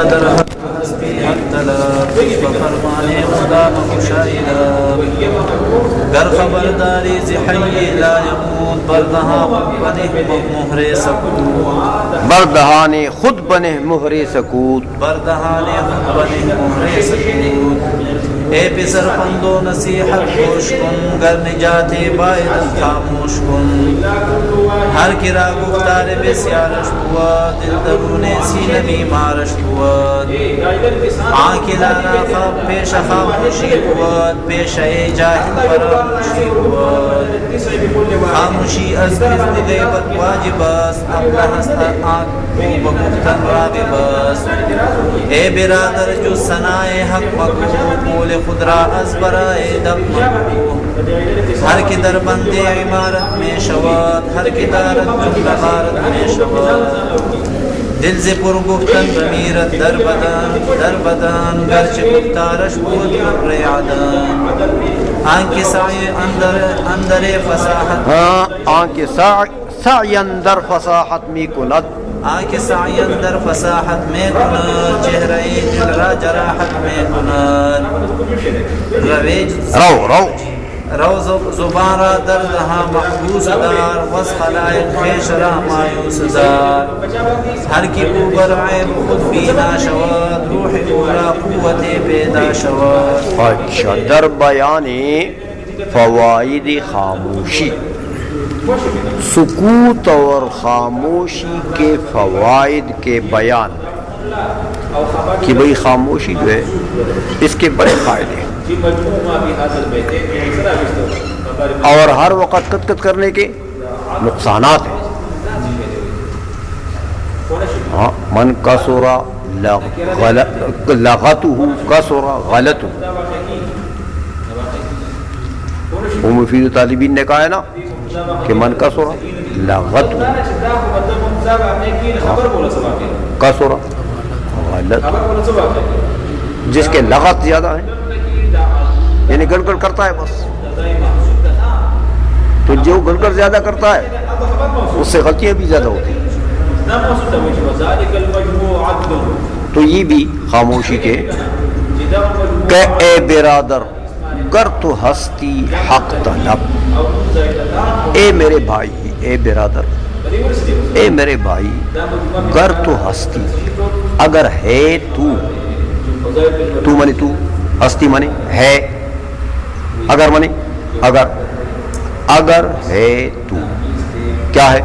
برادر حق ہستی حق طلب بفرمان خدا مشاہدہ گر خبرداری زحی لا یموت بردہاں بنے مہر سکوت بردہان خود بنے مہر سکوت بردہان خود بنے مہر سکوت اے پسر پندو نصیحت گوش کن گر نجات باید خاموش کن ہر کرا گفتار بسیارش ہوا دل درون سینہ بیمارش ہوا آنکھ لانا خواب پیش خاموشی ہوا پیش اے جاہل فراموشی ہوا خاموشی از کذن غیبت واجب است اپنا ہستا آنکھ کو بگفتن راغب است اے برادر جو ثنائے حق مگو قول خود را از برائے دب مگو ہر کی در بندے عمارت میں شواد ہر کی دارت جملہ غارت میں شواد دل سے پر گفتن بمیرت در بدن گرچ گفتارش بود مر عدن آنکھ سعی اندر فصاحت آنکھ سعی اندر فصاحت می کند آنکھ سعی اندر فصاحت میں کند چہرہ دل را جراحت میں کند رو زبان را دردہا محبوس دار وز خلائق خیش را مایوس دار ہر کی اوبر عیب خود بینا شواد روح اورا قوت پیدا شواد اچھا در بیان فوائد خاموشی سکوت اور خاموشی کے فوائد کے بیان کہ بھئی خاموشی جو ہے اس کے بڑے فائدے اور ہر وقت کت کت کرنے کے نقصانات ہیں من کسرا لغتہ کسرا غلط وہ مفید طالبین نے کہا ہے نا کہ من کسرا لغتہ کسرا غلط جس کے لغت زیادہ ہیں یعنی گڑگڑ کرتا ہے بس تو جو گڑگڑ زیادہ کرتا ہے اس سے غلطیاں بھی زیادہ ہوتی ہیں تو یہ بھی خاموشی کے کہ اے برادر گر تو ہستی حق طلب اے میرے بھائی اے برادر اے میرے بھائی گر تو ہستی اگر ہے تو منی تو ہستی منی ہے اگر منی اگر ہے تو کیا ہے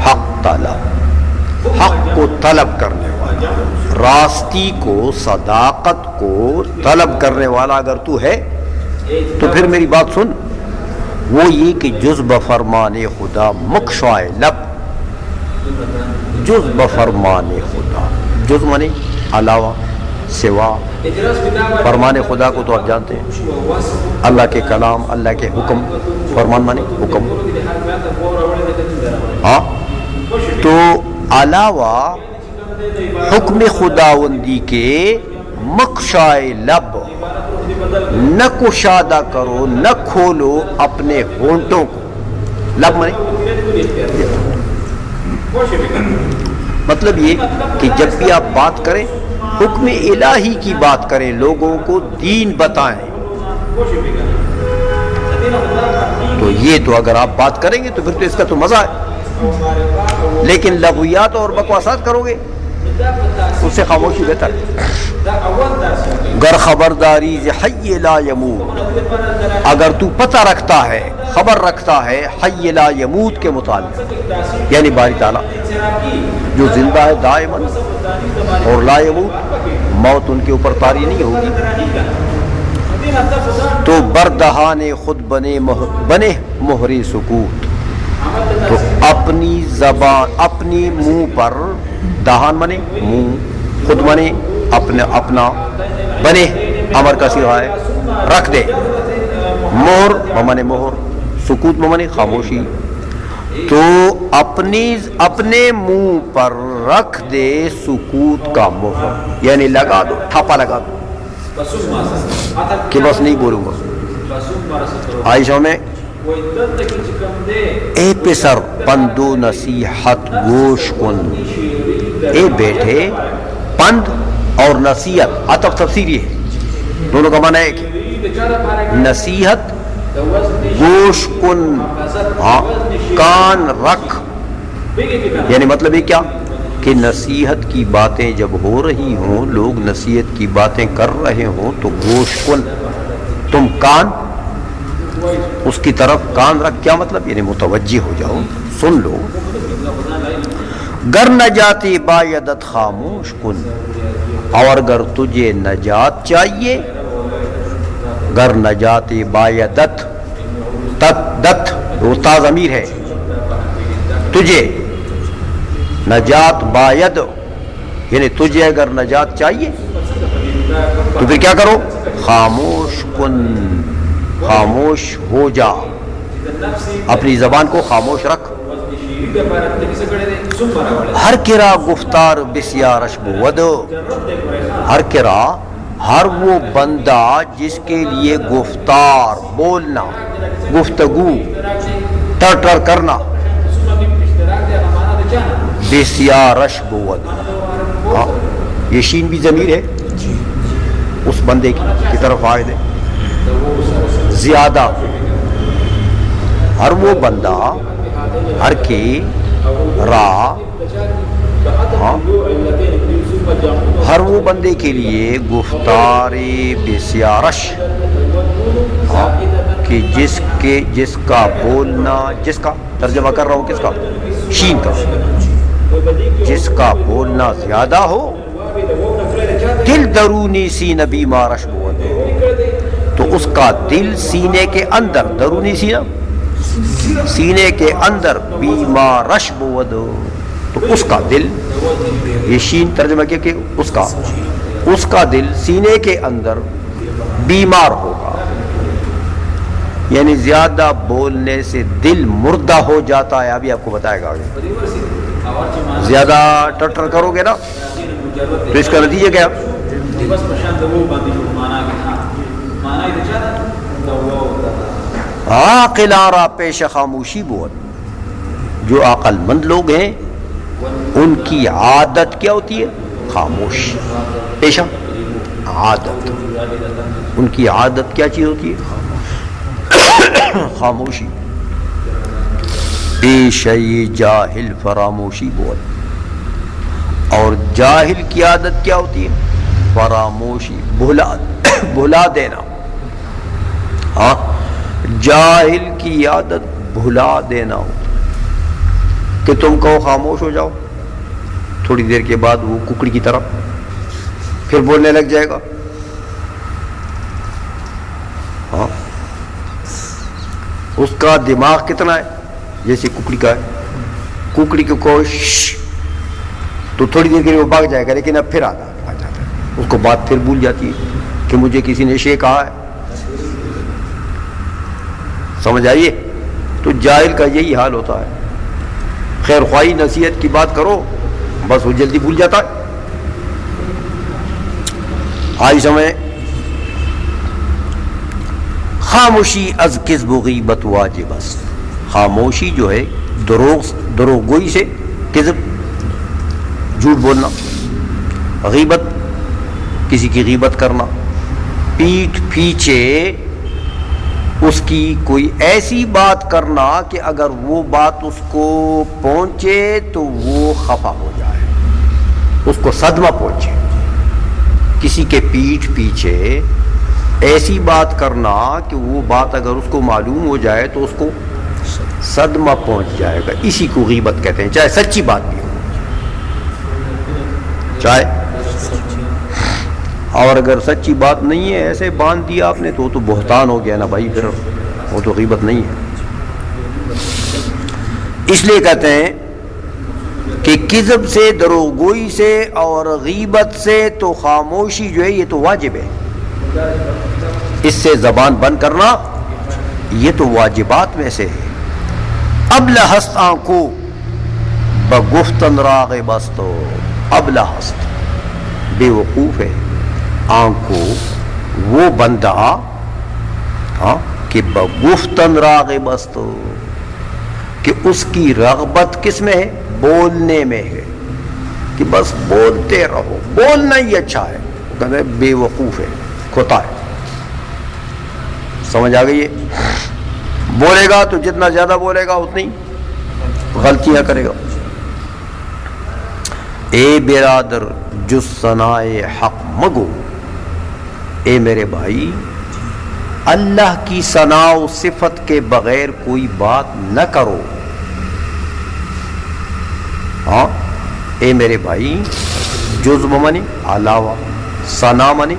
حق طلب حق کو طلب کرنے والا راستی کو صداقت کو طلب کرنے والا اگر تو ہے تو پھر میری بات سن وہ یہ کہ جز بفرمان خدا مکشوائے لب جز بفرمان خدا جز منی علاوہ سوا فرمان خدا کو تو آپ جانتے ہیں اللہ کے کلام اللہ کے حکم فرمان مانے حکم ہاں تو علاوہ حکم خداوندی کے مکشائے لب نہ کشادہ کرو نہ کھولو اپنے ہونٹوں کو لب مانے مطلب یہ کہ جب بھی آپ بات کریں حکم الہی کی بات کریں لوگوں کو دین بتائیں تو یہ تو اگر آپ بات کریں گے تو پھر تو اس کا تو مزہ ہے لیکن لغویات اور بکواسات کرو گے اس سے خاموشی بہتر ہے گر خبرداری حی لا یموت اگر تو پتہ رکھتا ہے خبر رکھتا ہے حی لا یموت کے متعلق یعنی باری تعالیٰ جو زندہ ہے دائماً اور لا یموت موت ان کے اوپر طاری نہیں ہوگی تو بردہان خود بنے مہر سکوت تو اپنی زبان اپنی منہ پر دہان بنے منہ خود بنے اپنا بنے امر کا صیغہ ہے رکھ دے مہر بمانے مہر سکوت بمانے خاموشی تو اپنے منہ پر رکھ دے سکوت کا مہر یعنی لگا دو ٹھاپا لگا دو کہ بس نہیں بولوں گا عائشہ میں اے پسر پندو نصیحت گوش کن اے بیٹھے پند اور نصیحت عطف تفسیری ہے، دونوں کا معنی ایک ہے۔ نصیحت گوش کن، ہاں کان رکھ، یعنی مطلب یہ کیا کہ نصیحت کی باتیں جب ہو رہی ہوں، لوگ نصیحت کی باتیں کر رہے ہوں تو گوش کن، تم کان اس کی طرف کان رکھ، کیا مطلب یعنی متوجہ ہو جاؤ، سن لو۔ گر نجاتی بایدت خاموش کن، اور اگر تجھے نجات چاہیے، گر نجاتی بایدت، تت دت وہ تا ضمیر ہے، تجھے نجات باید یعنی تجھے اگر نجات چاہیے تو پھر کیا کرو، خاموش کن، خاموش ہو جا، اپنی زبان کو خاموش رکھ۔ ہر کرا گفتار بسیارش بود، ہر کرا ہر وہ بندہ جس کے لیے گفتار بولنا، گفتگو ٹر ٹر کرنا، بسیارش بود، ہاں یہ شین بھی ضمیر ہے اس بندے کی طرف عائد ہے، زیادہ، ہر وہ بندہ، ہر کی را، ہاں ہر وہ بندے کے لیے گفتار بسیارش، ہاں کہ جس کا بولنا، جس کا ترجمہ کر رہا ہوں کس کا، شین کا، جس کا بولنا زیادہ ہو، دل درونی سینہ بیمارش بود، تو اس کا دل سینے کے اندر، درونی سینہ سینے کے اندر، بیمارش بود تو اس کا دل، یہ شین ترجمہ کیا کہ اس کا دل سینے کے اندر بیمار ہوگا، یعنی زیادہ بولنے سے دل مردہ ہو جاتا ہے، ابھی آپ کو بتائے گا آگے، زیادہ ٹٹر کرو گے نا تو اس کا نتیجہ کیا، عاقل آرا پیش خاموشی بود، جو عقل مند لوگ ہیں ان کی عادت کیا ہوتی ہے، خاموش، پیشہ عادت، ان کی عادت کیا چیز ہوتی ہے، خاموشی۔ پیشی جاہل فراموشی بود، اور جاہل کی عادت کیا ہوتی ہے، فراموشی، بھلا دینا، ہاں جاہل کی عادت بھلا دینا ہو کہ تم کہو خاموش ہو جاؤ، تھوڑی دیر کے بعد وہ ککڑی کی طرح پھر بولنے لگ جائے گا، ہاں اس کا دماغ کتنا ہے جیسے ککڑی کا ہے، ککڑی کو کہو شش تو تھوڑی دیر کے لیے وہ بھاگ جائے گا، لیکن اب پھر آ جاتا ہے، اس کو بات پھر بھول جاتی ہے کہ مجھے کسی نے شے کہا ہے، سمجھ آئیے، تو جاہل کا یہی حال ہوتا ہے، خیر خواہی نصیحت کی بات کرو بس وہ جلدی بھول جاتا ہے۔ آئی سمجھ، خاموشی از کذب و غیبت واجب است، خاموشی جو ہے دروغ گوئی سے، کذب جھوٹ بولنا، غیبت کسی کی غیبت کرنا، پیٹھ پیچھے اس کی کوئی ایسی بات کرنا کہ اگر وہ بات اس کو پہنچے تو وہ خفا ہو جائے، اس کو صدمہ پہنچے، کسی کے پیٹھ پیچھے ایسی بات کرنا کہ وہ بات اگر اس کو معلوم ہو جائے تو اس کو صدمہ پہنچ جائے گا، اسی کو غیبت کہتے ہیں، چاہے سچی بات بھی ہو، چاہے، اور اگر سچی بات نہیں ہے ایسے باندھ دیا آپ نے تو بہتان ہو گیا نا بھائی، پھر وہ تو غیبت نہیں ہے۔ اس لیے کہتے ہیں کہ کذب سے، دروغ گوئی سے اور غیبت سے تو خاموشی جو ہے یہ تو واجب ہے، اس سے زبان بند کرنا یہ تو واجبات میں سے ہے۔ ابلہ ہست آنکھوں بگفتن راغب است، ابلہ ہست بے وقوف ہے آنکھ کو وہ بندہ، ہاں کہ بگفتن راغب است، کہ اس کی رغبت کس میں ہے، بولنے میں ہے، کہ بس بولتے رہو، بولنا ہی اچھا ہے، کہتے ہیں بے وقوف ہے، کھوتا ہے. سمجھ آ گئی ہے؟ بولے گا تو جتنا زیادہ بولے گا اتنی غلطیاں کرے گا. اے برادر جس ثنائے حق مگو، اے میرے بھائی اللہ کی ثنا و صفت کے بغیر کوئی بات نہ کرو. ہاں اے میرے بھائی، جزو منے علاوہ، ثنا منے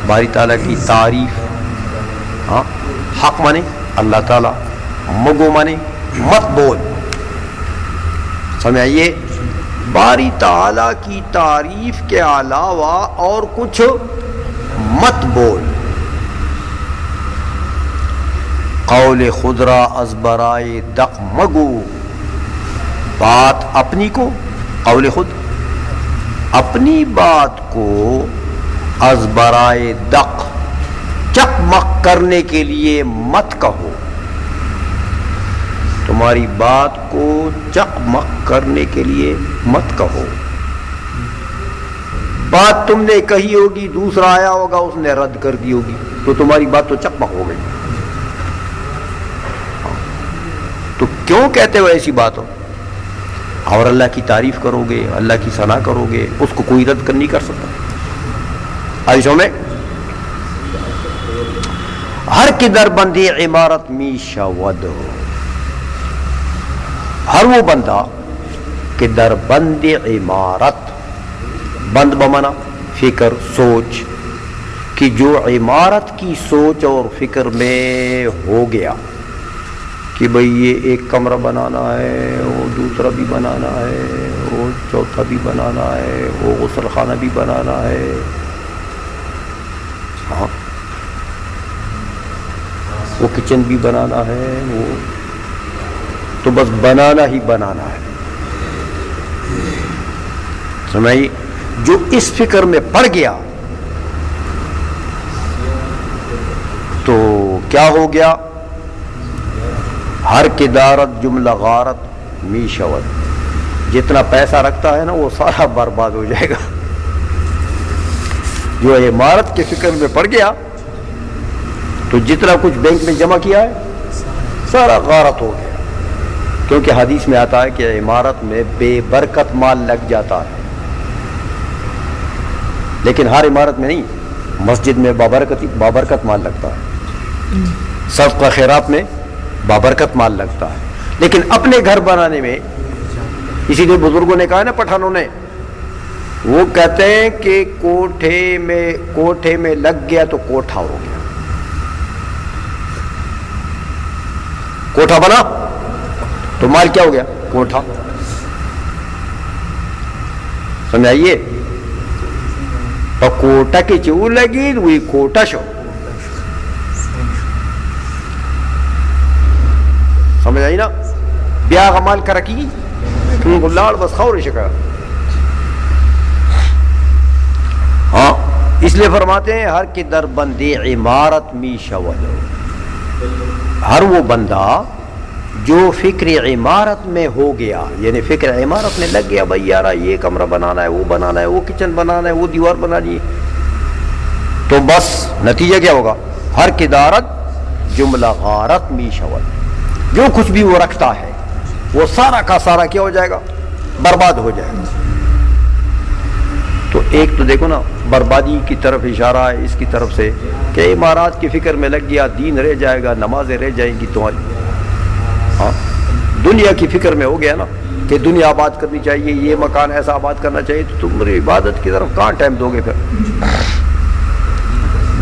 باری تعالیٰ کی تعریف، ہاں حق منے اللہ تعالیٰ، مگو منے مت بول. سمجھائیے، باری تعالیٰ کی تعریف کے علاوہ اور کچھ مت بول. قول خدرا از برائے دق مگو، بات اپنی کو، قول خود اپنی بات کو از برائے دق چکمک کرنے کے لیے مت کہو. تمہاری بات کو چکمک کرنے کے لیے مت کہو. بات تم نے کہی ہوگی، دوسرا آیا ہوگا اس نے رد کر دی ہوگی، تو تمہاری بات تو چکمک ہو گئی. تو کیوں کہتے ہو ایسی بات ہو؟ اور اللہ کی تعریف کرو گے، اللہ کی ثنا کرو گے، اس کو کوئی رد نہیں کر سکتا. عائشہ میں ہر کی در بندی عمارت می شود، ہر وہ بندہ کہ در بند عمارت، بند بمانا فکر سوچ، کہ جو عمارت کی سوچ اور فکر میں ہو گیا کہ بھئی یہ ایک کمرہ بنانا ہے، وہ دوسرا بھی بنانا ہے، وہ چوتھا بھی بنانا ہے، وہ غسل خانہ بھی بنانا ہے. ہاں وہ کچن بھی بنانا ہے، وہ تو بس بنانا ہی بنانا ہے. سمجھئے، جو اس فکر میں پڑ گیا تو کیا ہو گیا؟ ہر کدارت جملہ غارت می شود، جتنا پیسہ رکھتا ہے نا وہ سارا برباد ہو جائے گا. جو عمارت کے فکر میں پڑ گیا تو جتنا کچھ بینک میں جمع کیا ہے سارا غارت ہو گیا. کیونکہ حدیث میں آتا ہے کہ عمارت میں بے برکت مال لگ جاتا ہے، لیکن ہر عمارت میں نہیں. مسجد میں بابرکت مال لگتا ہے، صدقہ خیرات میں بابرکت مال لگتا ہے، لیکن اپنے گھر بنانے میں، اسی لیے بزرگوں نے کہا نا پٹھانوں نے، وہ کہتے ہیں کہ کوٹھے میں لگ گیا تو کوٹھا ہو گیا. کوٹھا بنا تو مال کیا ہو گیا؟ کوٹھا. سمجھائیے، کوٹا کی چو لگی وہی کوٹا شو. سمجھ آئی نا؟ بیا غمال کرکی گلال بس خور شکا. ہاں اس لیے فرماتے ہیں ہر کی در بندی عمارت می شود، ہر وہ بندہ جو فکر عمارت میں ہو گیا، یعنی فکر عمارت میں لگ گیا، بھائی یارا یہ کمرہ بنانا ہے، وہ بنانا ہے، وہ کچن بنانا ہے، وہ دیوار بنانی ہے، تو بس نتیجہ کیا ہوگا؟ ہر کدارت جملہ غارت می شود، جو کچھ بھی وہ رکھتا ہے وہ سارا کا سارا کیا ہو جائے گا؟ برباد ہو جائے گا. تو ایک تو دیکھو نا بربادی کی طرف اشارہ ہے اس کی طرف سے کہ عمارات کی فکر میں لگ گیا، دین رہ جائے گا، نمازیں رہ جائیں گی تمہاری. ہاں دنیا کی فکر میں ہو گیا نا کہ دنیا آباد کرنی چاہیے، یہ مکان ایسا آباد کرنا چاہیے، تو تم میری عبادت کی طرف کہاں ٹائم دو گے پھر؟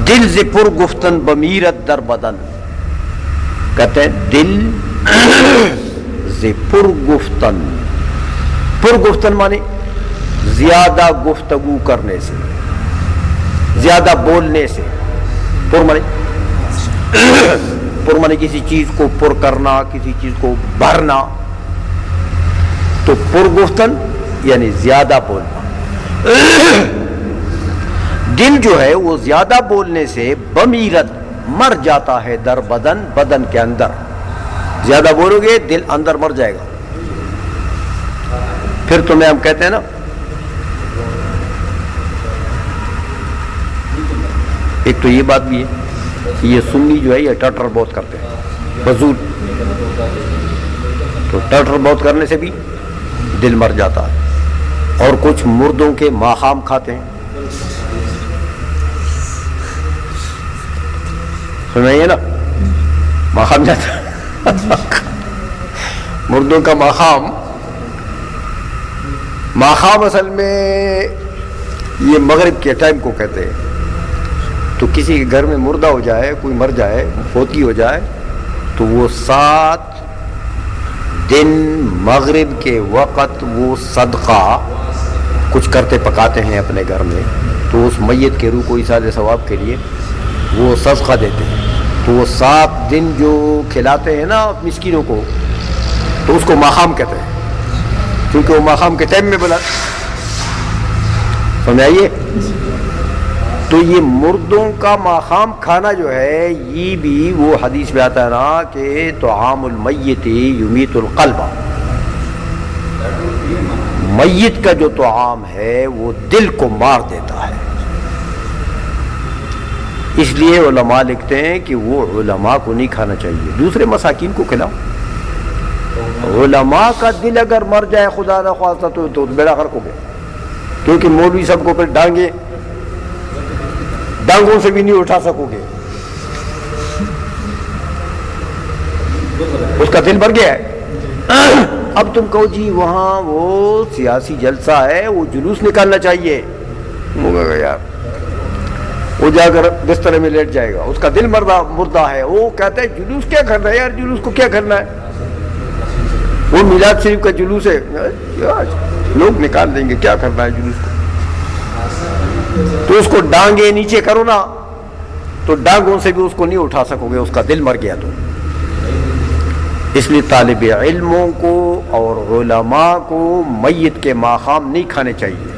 دل ز پر گفتن بمیرت در بدن، کہتے ہیں دل ز پر گفتن، پر گفتن مانے زیادہ گفتگو کرنے سے، زیادہ بولنے سے. پر مانے کسی چیز کو پر کرنا، کسی چیز کو بھرنا. تو پر گفتن یعنی زیادہ بولنا. دل جو ہے وہ زیادہ بولنے سے بمیرت مر جاتا ہے، در بدن، بدن کے اندر. زیادہ بولو گے دل اندر مر جائے گا. پھر تمہیں ہم کہتے ہیں نا، ایک تو یہ بات بھی ہے کہ یہ سنی جو ہے یہ ٹٹر بہت کرتے ہیں، فضول، تو ٹٹر بہت کرنے سے بھی دل مر جاتا ہے. اور کچھ مردوں کے ماخام کھاتے ہیں، سنائیے نا، ماخام جاتا ہے مردوں کا ماخام. ماخام اصل میں یہ مغرب کے ٹائم کو کہتے ہیں. تو کسی کے گھر میں مردہ ہو جائے، کوئی مر جائے، فوتی ہو جائے، تو وہ 7 دن مغرب کے وقت وہ صدقہ کچھ کرتے پکاتے ہیں اپنے گھر میں، تو اس میت کے روح کو ایصال ثواب کے لیے وہ صدقہ دیتے ہیں. تو وہ 7 دن جو کھلاتے ہیں نا مسکینوں کو، تو اس کو ماخام کہتے ہیں، کیونکہ وہ ماخام کے ٹائم میں بلا. سمجھائیے. تو یہ مردوں کا ماخام کھانا جو ہے، یہ بھی وہ حدیث میں آتا ہے نا کہ طعام المیت یمیت القلب، میت کا جو طعام ہے وہ دل کو مار دیتا ہے. اس لیے علماء لکھتے ہیں کہ وہ علماء کو نہیں کھانا چاہیے، دوسرے مساکین کو کھلاؤ. علماء کا دل اگر مر جائے خدا نہ خواستہ تو بیڑا غرق ہو گیا، کیونکہ مولوی صاحب کو پھر ڈانگوں سے بھی نہیں اٹھا سکو گے، اس کا دل مر گیا ہے. اب تم کہو جی وہاں وہ سیاسی جلسہ ہے، وہ جلوس نکالنا چاہیے، یار وہ جا کر بستر میں لیٹ جائے گا، اس کا دل مردہ ہے. وہ کہتا ہے جلوس کیا کرنا ہے یار، جلوس کو کیا کرنا ہے، وہ میلاد شریف کا جلوس ہے، لوگ نکال دیں گے، کیا کرنا ہے جلوس کو. تو اس کو ڈانگے نیچے کرو نا، تو ڈانگوں سے بھی اس کو نہیں اٹھا سکو گے، اس کا دل مر گیا. تو اس لیے طالب علموں کو اور علماء کو میت کے ماخام نہیں کھانے چاہیے.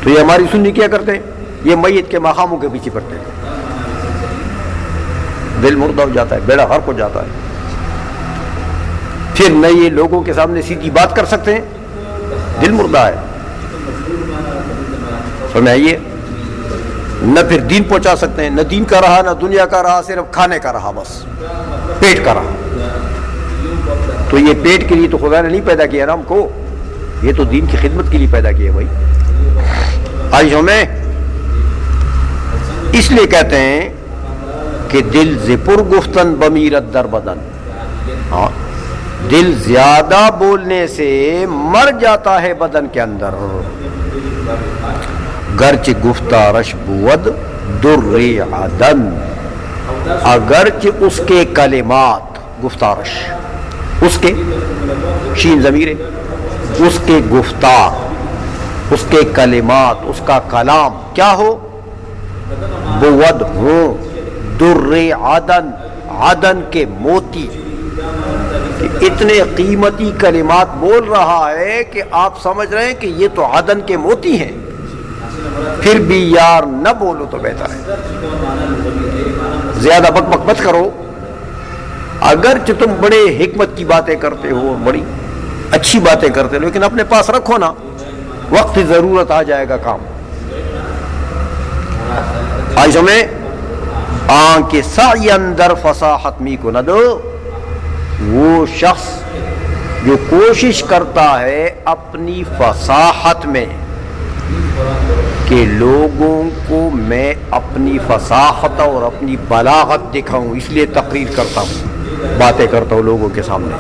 تو یہ ہماری سنی کیا کرتے ہیں، یہ میت کے ماخاموں کے پیچھے پڑتے ہیں، دل مردہ ہو جاتا ہے، بیڑا غرق ہو جاتا ہے. پھر نہ یہ لوگوں کے سامنے سیدھی بات کر سکتے ہیں، دل مردہ ہے. سمجھائیے. نہ پھر دین پہنچا سکتے ہیں، نہ دین کا رہا نہ دنیا کا رہا، صرف کھانے کا رہا، بس پیٹ کا رہا. تو یہ پیٹ کے لیے تو خدا نے نہیں پیدا کیا نا ہم کو، یہ تو دین کی خدمت کے لیے پیدا کیا بھائی. آج ہمیں اس لیے کہتے ہیں کہ دل زپر گفتن بمیرت در بدن. ہاں، دل زیادہ بولنے سے مر جاتا ہے بدن کے اندر. گرچہ گفتارش بود در عدن، اگرچہ اس کے کلمات، گفتارش اس کے شین ضمیر ہے، اس کے گفتار، اس کے کلمات، اس کا کلام کیا ہو، بود ہو، در عدن، عدن کے موتی. کہ اتنے قیمتی کلمات بول رہا ہے کہ آپ سمجھ رہے ہیں کہ یہ تو عدن کے موتی ہیں. پھر بھی یار نہ بولو تو بہتر ہے، زیادہ بک بک مت کرو. اگرچہ تم بڑے حکمت کی باتیں کرتے ہو، بڑی اچھی باتیں کرتے ہو، لیکن اپنے پاس رکھو نا، وقت ضرورت آ جائے گا کام. آج ہمیں آنکھ کے سعی اندر فصاحت می کو نہ دو. وہ شخص جو کوشش کرتا ہے اپنی فصاحت میں کہ لوگوں کو میں اپنی فصاحت اور اپنی بلاغت دکھاؤں، اس لیے تقریر کرتا ہوں، باتیں کرتا ہوں لوگوں کے سامنے.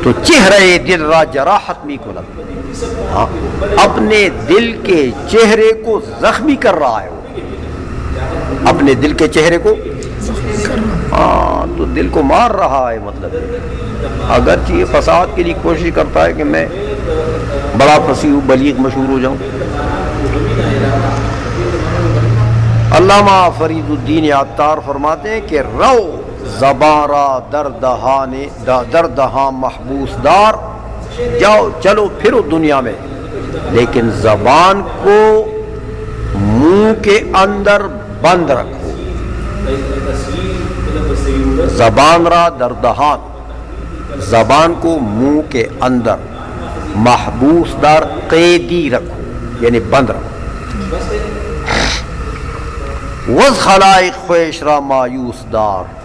تو چہرے دل را جراحت می کند، اپنے دل کے چہرے کو زخمی کر رہا ہے، وہ اپنے دل کے چہرے کو، ہاں تو دل کو مار رہا ہے. مطلب اگرچہ یہ فساد کے لیے کوشش کرتا ہے کہ میں بڑا فصیح بلیغ مشہور ہو جاؤں. علامہ فرید الدین عطار فرماتے ہیں کہ رو زبارہ دردہاں محبوس دار، جاؤ چلو پھرو دنیا میں، لیکن زبان کو منہ کے اندر بند رکھو. زبان را دردہان، زبان کو منہ کے اندر محبوس دار قیدی رکھو، یعنی بند رکھو. وز خلائق خویشرا مایوس دار،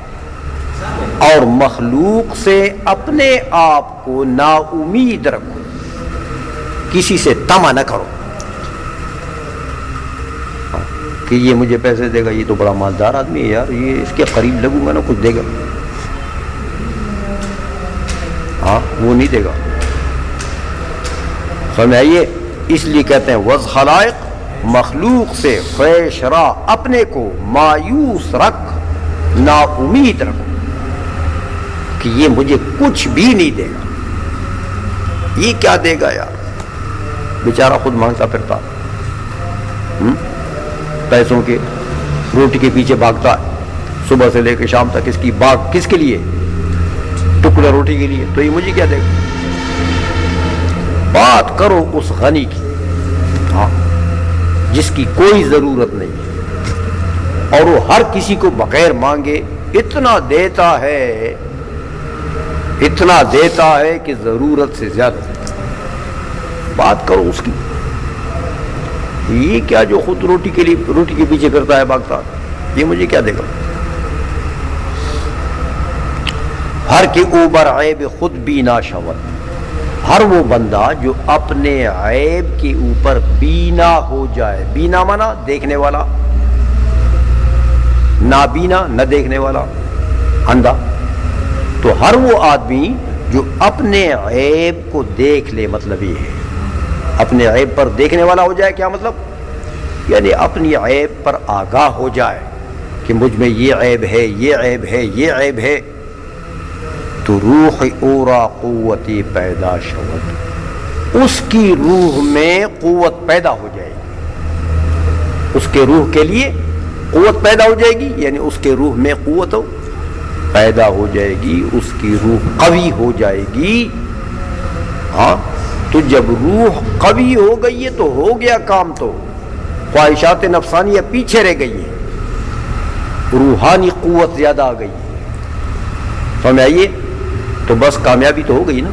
اور مخلوق سے اپنے آپ کو نا امید رکھو، کسی سے طمع نہ کرو کہ یہ مجھے پیسے دے گا، یہ تو بڑا مالدار آدمی ہے یار، یہ اس کے قریب لگوں گا نا کچھ دے گا. ہاں وہ نہیں دے گا. سمجھ آئیے، اس لیے کہتے ہیں وز خلائق، مخلوق سے خویشرا اپنے کو مایوس رکھ، نا امید رکھو کہ یہ مجھے کچھ بھی نہیں دے گا. یہ کیا دے گا یار، بیچارہ خود مانگتا پھرتا، پیسوں کے روٹی کے پیچھے بھاگتا ہے صبح سے لے کے شام تک. اس کی باغ کس کے لیے؟ ٹکڑا روٹی کے لیے. تو یہ مجھے کیا دے گا؟ بات کرو اس غنی کی، ہاں، جس کی کوئی ضرورت نہیں ہے اور وہ ہر کسی کو بغیر مانگے اتنا دیتا ہے، اتنا دیتا ہے کہ ضرورت سے زیادہ. بات کرو اس کی. یہ کیا جو خود روٹی کے لیے روٹی کے پیچھے کرتا ہے بھاگتا، یہ مجھے کیا دے گا؟ ہر کے اوبر عیب خود بینا شود، ہر وہ بندہ جو اپنے عیب کے اوپر بینا ہو جائے. بینا مانا دیکھنے والا، نابینا نہ دیکھنے والا، اندھا. تو ہر وہ آدمی جو اپنے عیب کو دیکھ لے، مطلب یہ ہے اپنے عیب پر دیکھنے والا ہو جائے. کیا مطلب؟ یعنی اپنی عیب پر آگاہ ہو جائے کہ مجھ میں یہ عیب ہے، یہ عیب ہے، یہ عیب ہے. تو روح اورا قوتی پیدا شود، اس کی روح میں قوت پیدا ہو جائے گی. اس کے روح کے لیے قوت پیدا ہو جائے گی، یعنی اس کے روح میں قوت پیدا ہو جائے گی، اس کی روح قوی ہو جائے گی. ہاں، تو جب روح قوی ہو گئی ہے تو ہو گیا کام. تو خواہشات نفسانیہ پیچھے رہ گئی ہے، روحانی قوت زیادہ آ گئی ہے. سمجھ آئیے؟ تو بس کامیابی تو ہو گئی نا.